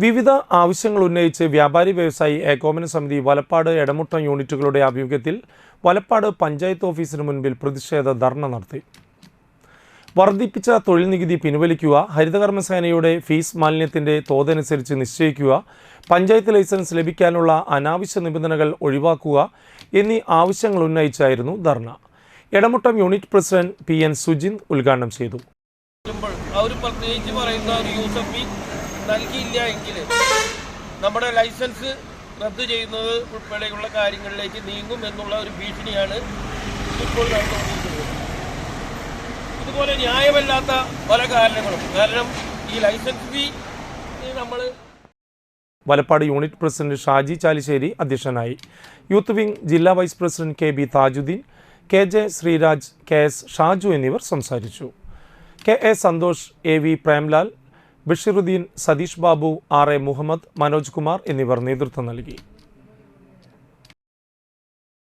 വിവിധ ആവശ്യങ്ങൾ ഉന്നയിച്ച് വ്യാപാരി വ്യവസായി ഏകോപന സമിതി വലപ്പാട് എടമുട്ടം യൂണിറ്റുകളുടെ ആഭിമുഖ്യത്തിൽ വലപ്പാട് പഞ്ചായത്ത് ഓഫീസിന് മുൻപിൽ പ്രതിഷേധ ധർണ നടത്തി. വർദ്ധിപ്പിച്ച തൊഴിൽ നികുതി പിൻവലിക്കുക, ഹരിതകർമ്മസേനയുടെ ഫീസ് മാലിന്യത്തിൻ്റെ തോതനുസരിച്ച് നിശ്ചയിക്കുക, പഞ്ചായത്ത് ലൈസൻസ് ലഭിക്കാനുള്ള അനാവശ്യ നിബന്ധനകൾ ഒഴിവാക്കുക എന്നീ ആവശ്യങ്ങൾ ഉന്നയിച്ചായിരുന്നു dharna. Edamuttam unit president PN Sujin ഉദ്ഘാടനം ചെയ്തു. നൽകിയില്ല എങ്കിൽ നമ്മുടെ ലൈസൻസ് റദ്ദു ചെയ്യുന്നത് ഉൾപ്പെടെയുള്ള കാര്യങ്ങളിലേക്ക് നീങ്ങും എന്നുള്ള ഒരു ഭീഷണിയാണ് ഇപ്പോൾ നടന്നുകൊണ്ടിരിക്കുന്നത്. ഇതുപോലെ ന്യായമല്ലാത്ത പല കാരണങ്ങളും കാരണം ഈ ലൈസൻസ് ഫീ നമ്മൾ വലപ്പാട് യൂണിറ്റ് പ്രസിഡന്റ് ഷാജി ചാലിശ്ശേരി അധ്യക്ഷനായി. യൂത്ത് വിംഗ് ജില്ലാ vice president KB Thajudheen, KJ Sreeraj, KS Shaju എന്നിവർ സംസാരിച്ചു. KA Santhosh, AV Premlal, Bashiruddin, Satheesh Babu, RA Muhammad, Manoj Kumar എന്നിവർ നേതൃത്വം നൽകി.